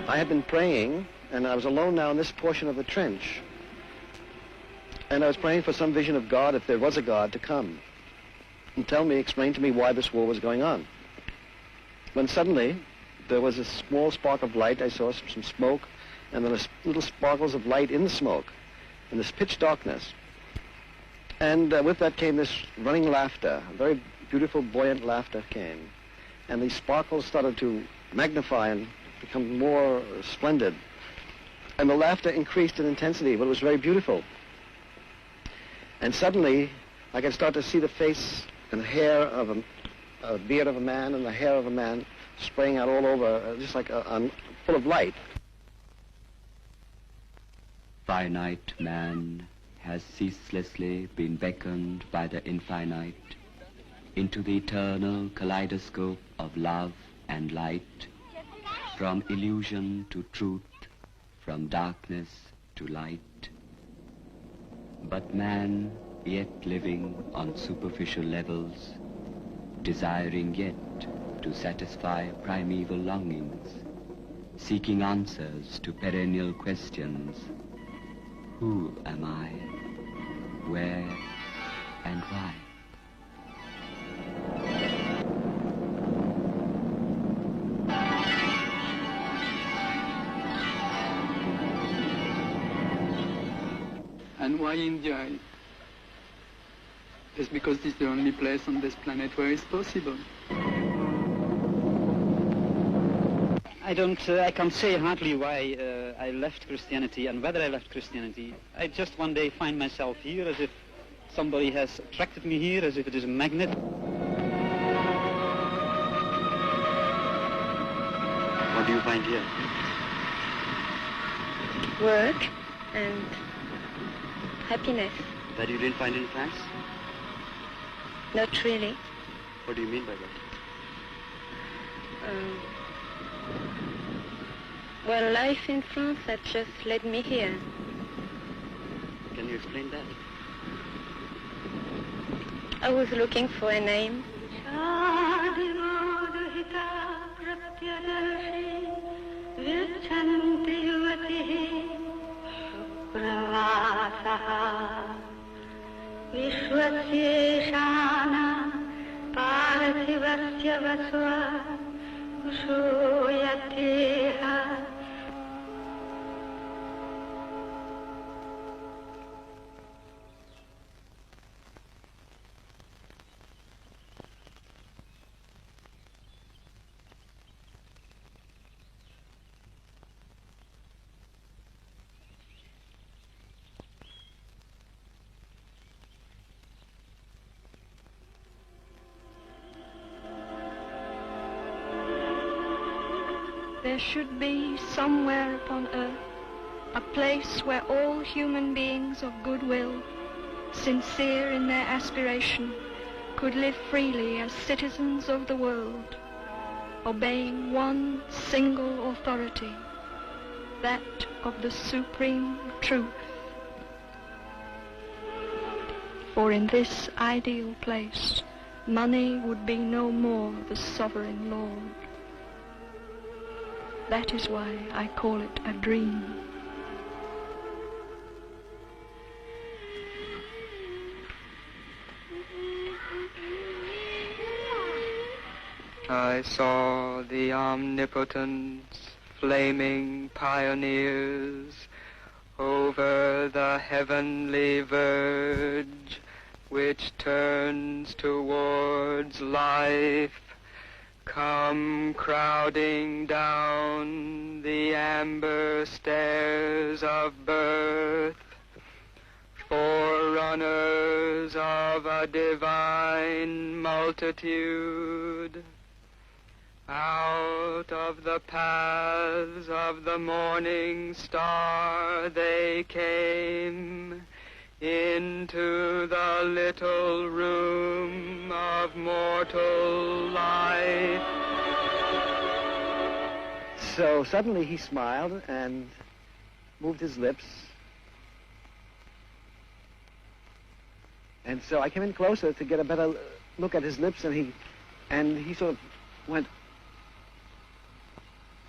I had been praying, and I was alone now in this portion of the trench. And I was praying for some vision of God, if there was a God, to come and explain to me why this war was going on. When suddenly, there was a small spark of light. I saw some smoke, and then little sparkles of light in the smoke, in this pitch darkness. And with that came this running laughter, very beautiful, buoyant laughter came. And these sparkles started to magnify and become more splendid. And the laughter increased in intensity, but it was very beautiful. And suddenly, I could start to see the face and hair of a beard of a man and the hair of a man spraying out all over, just like full of light. Finite man has ceaselessly been beckoned by the infinite into the eternal kaleidoscope of love and light, from illusion to truth, from darkness to light. But man, yet living on superficial levels, desiring yet to satisfy primeval longings, seeking answers to perennial questions. Who am I? Where and why? And why India? It's because it's the only place on this planet where it's possible. I can't say hardly why I left Christianity and whether I left Christianity. I just one day find myself here as if somebody has attracted me here, as if it is a magnet. What do you find here? Work and happiness. That you didn't find in France? Not really. What do you mean by that? Well, life in France had just led me here. Can you explain that? I was looking for a name. There should be somewhere upon earth a place where all human beings of goodwill, sincere in their aspiration, could live freely as citizens of the world, obeying one single authority, that of the supreme truth. For in this ideal place, money would be no more the sovereign lord. That is why I call it a dream. I saw the omnipotence, flaming pioneers over the heavenly verge which turns towards life, come crowding down the amber stairs of birth, forerunners of a divine multitude. Out of the paths of the morning star they came, into the little room of mortal life. So suddenly he smiled and moved his lips. And so I came in closer to get a better look at his lips, and he sort of went.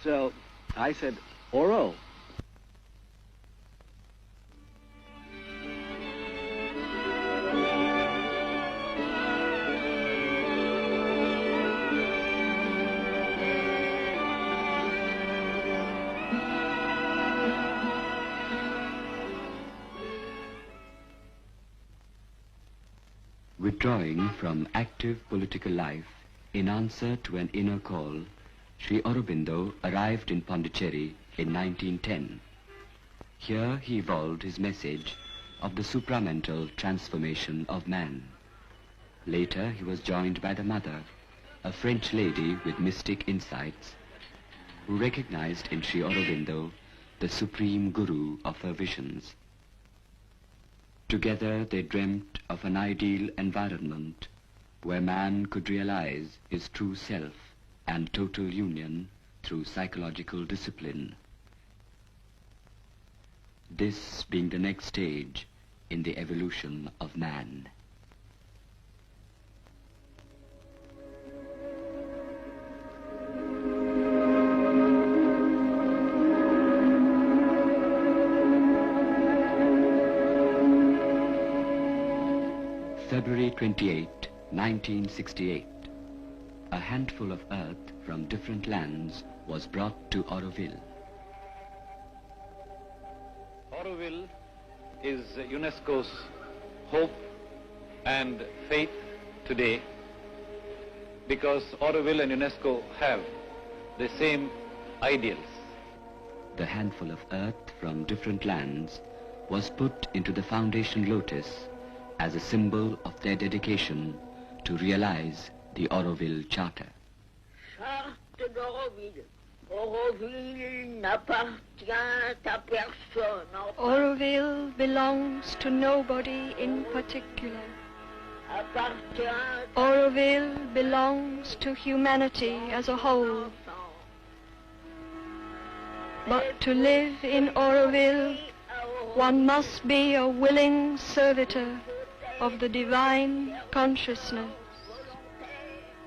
So I said, Oro. Withdrawing from active political life in answer to an inner call, Sri Aurobindo arrived in Pondicherry in 1910. Here he evolved his message of the supramental transformation of man. Later he was joined by the mother, a French lady with mystic insights, who recognized in Sri Aurobindo the supreme guru of her visions. Together they dreamt of an ideal environment where man could realize his true self and total union through psychological discipline. This being the next stage in the evolution of man. February 28, 1968. A handful of earth from different lands was brought to Auroville. Auroville is UNESCO's hope and faith today, because Auroville and UNESCO have the same ideals. The handful of earth from different lands was put into the foundation lotus as a symbol of their dedication to realize the Auroville Charter. Charte d'Auroville. Auroville n'appartient à personne. Auroville belongs to nobody in particular. Appartient Auroville belongs to humanity as a whole. But to live in Auroville, one must be a willing servitor of the divine consciousness.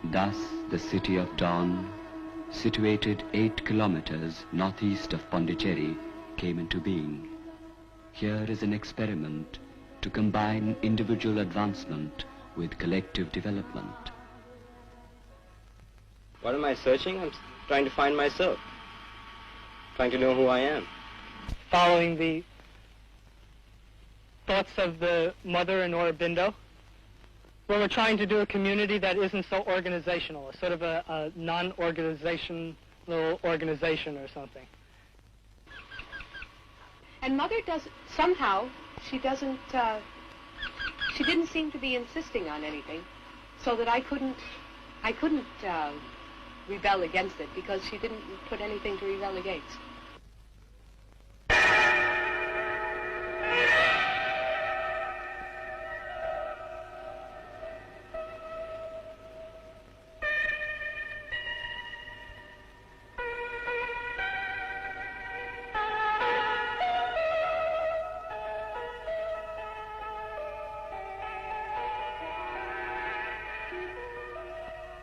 Thus, the city of dawn, situated 8 kilometers northeast of Pondicherry, came into being. Here is an experiment to combine individual advancement with collective development. What am I searching? I'm trying to find myself. Trying to know who I am. Following the thoughts of the mother in Aurobindo, where we're trying to do a community that isn't so organizational, a sort of a non-organizational organization or something. And Mother does, somehow, she didn't seem to be insisting on anything, so that I couldn't rebel against it, because she didn't put anything to rebel against.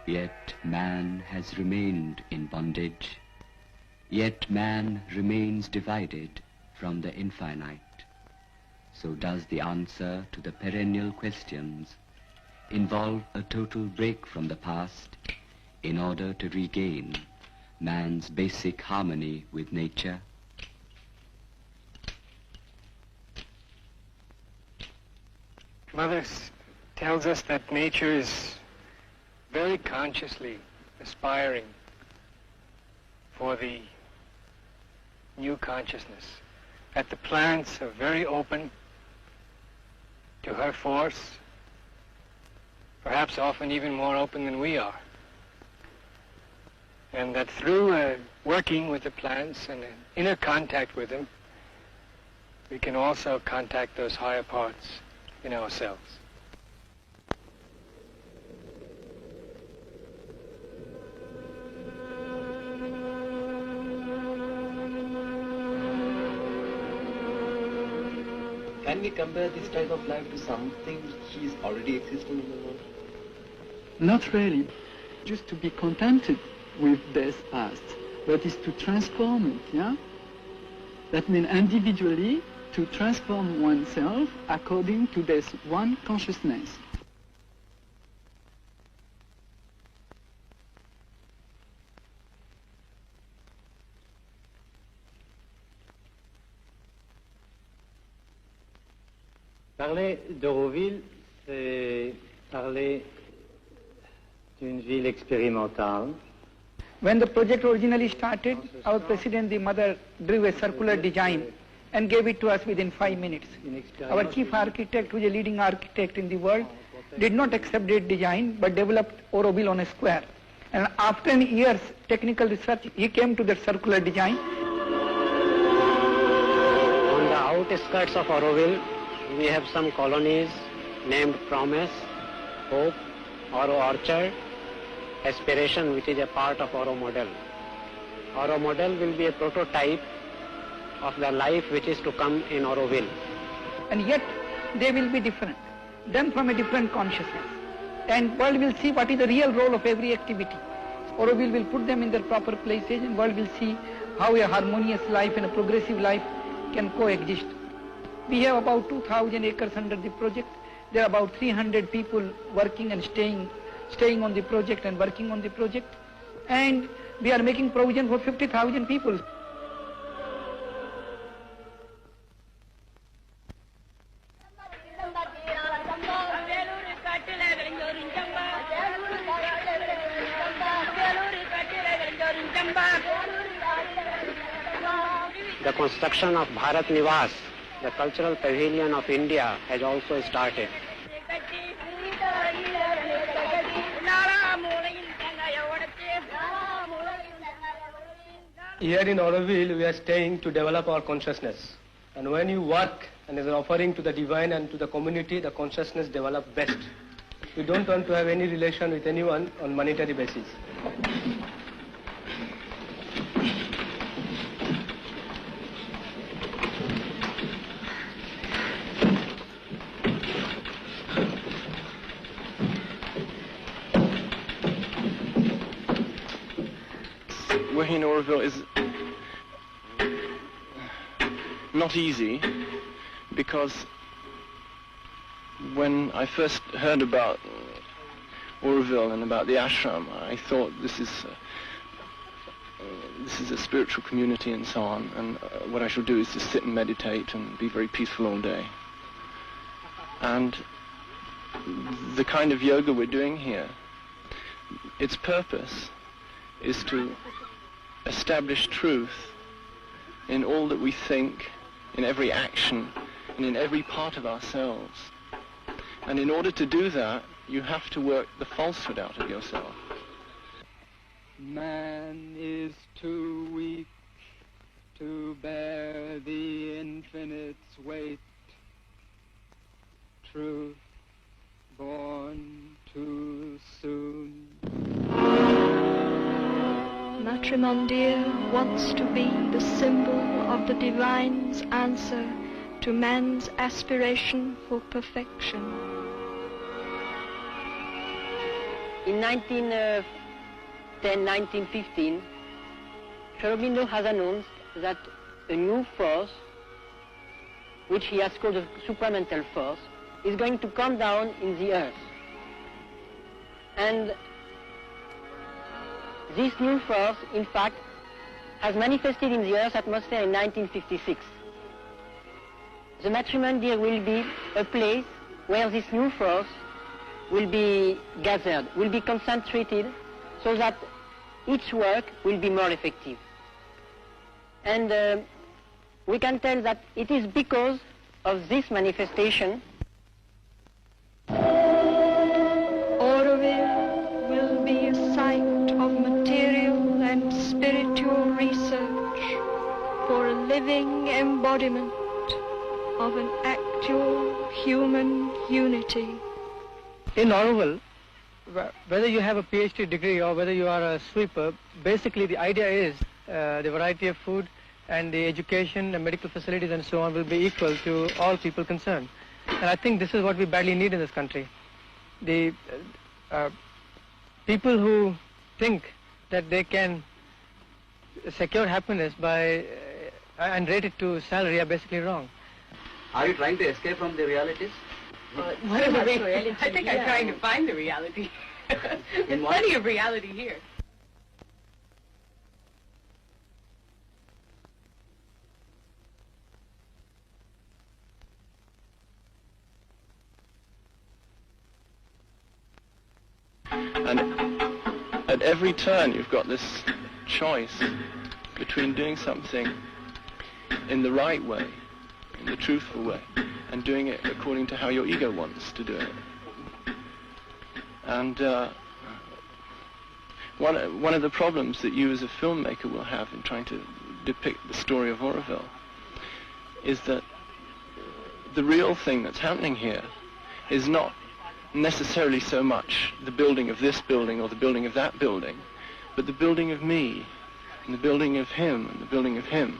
Yet man has remained in bondage, yet man remains divided from the infinite. So does the answer to the perennial questions involve a total break from the past in order to regain man's basic harmony with nature? Mother tells us that nature is very consciously aspiring for the new consciousness, that the plants are very open to her force, perhaps often even more open than we are, and that through working with the plants and inner contact with them, we can also contact those higher parts in ourselves. Can we compare this type of life to something which is already existing in the world? Not really. Just to be contented with this past, but is to transform it, yeah? That means individually to transform oneself according to this one consciousness. Parler d'Auroville, c'est parler d'une ville expérimentale. When the project originally started, our president, the mother, drew a circular design and gave it to us within 5 minutes. Our chief architect, who is a leading architect in the world, did not accept that design but developed Auroville on a square. And after years technical research, he came to that circular design. On the outskirts of Auroville, we have some colonies named Promise, Hope, Auro Orchard, Aspiration, which is a part of Auro model. Auro model will be a prototype of the life which is to come in Auroville. And yet they will be different, done from a different consciousness. And world will see what is the real role of every activity. Auroville will put them in their proper places, and world will see how a harmonious life and a progressive life can coexist. We have about 2,000 acres under the project. There are about 300 people working and staying on the project and working on the project. And we are making provision for 50,000 people. The construction of Bharat Nivas, the cultural pavilion of India, has also started. Here in Auroville, we are staying to develop our consciousness. And when you work and is an offering to the divine and to the community, the consciousness develops best. We don't want to have any relation with anyone on monetary basis. Working in Auroville is not easy, because when I first heard about Auroville and about the ashram, I thought this is a spiritual community and so on, and what I shall do is just sit and meditate and be very peaceful all day. And the kind of yoga we're doing here, its purpose is to establish truth in all that we think, in every action, and in every part of ourselves. And in order to do that, you have to work the falsehood out of yourself. Man is too weak to bear the infinite's weight. Truth born too soon. Matrimon dear wants to be the symbol of the divine's answer to man's aspiration for perfection. In 1910-1915, Aurobindo has announced that a new force, which he has called the supramental force, is going to come down in the earth. And this new force, in fact, has manifested in the Earth's atmosphere in 1956. The Matrimon Deer will be a place where this new force will be gathered, will be concentrated, so that each work will be more effective. And we can tell that it is because of this manifestation Auroville will be a site of material and spiritual research for a living embodiment of an actual human unity. In Auroville, whether you have a PhD degree or whether you are a sweeper, basically the idea is the variety of food and the education and medical facilities and so on will be equal to all people concerned. And I think this is what we badly need in this country. The people who think that they can secure happiness by and rate it to salary are basically wrong. Are you trying to escape from the realities? What about reality? I think I'm trying to find the reality. There's plenty of reality here. And at every turn you've got this choice between doing something in the right way, in the truthful way, and doing it according to how your ego wants to do it. And one of the problems that you as a filmmaker will have in trying to depict the story of Auroville is that the real thing that's happening here is not necessarily so much the building of this building or the building of that building, but the building of me, and the building of him, and the building of him.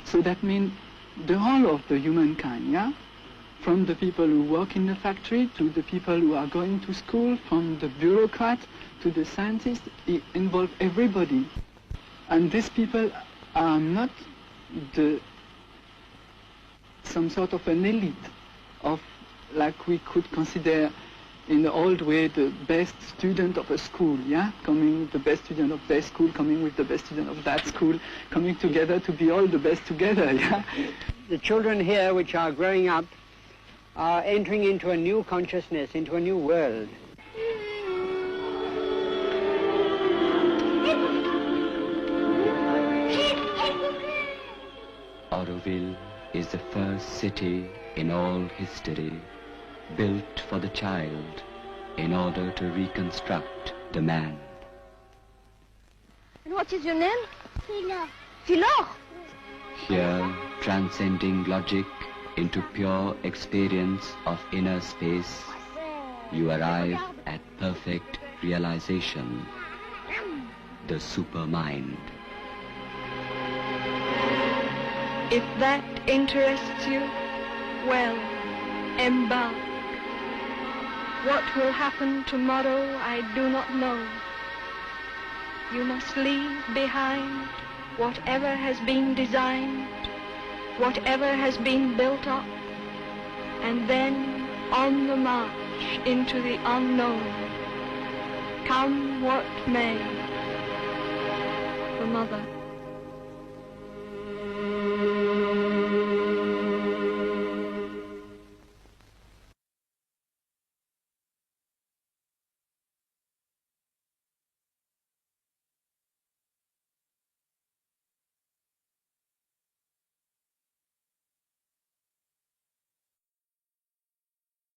So that means the whole of the humankind, yeah? From the people who work in the factory to the people who are going to school, from the bureaucrat to the scientist, it involves everybody. And these people are not some sort of an elite of, like we could consider in the old way, the best student of a school, yeah? Coming with the best student of their school, coming with the best student of that school, coming together to be all the best together, yeah? The children here which are growing up are entering into a new consciousness, into a new world. Auroville is the first city in all history built for the child in order to reconstruct the man. And what is your name? Philor. Philor? Here, transcending logic into pure experience of inner space, you arrive at perfect realization, the supermind. If that interests you, well, embark. What will happen tomorrow, I do not know. You must leave behind whatever has been designed, whatever has been built up, and then on the march into the unknown, come what may. of a mother.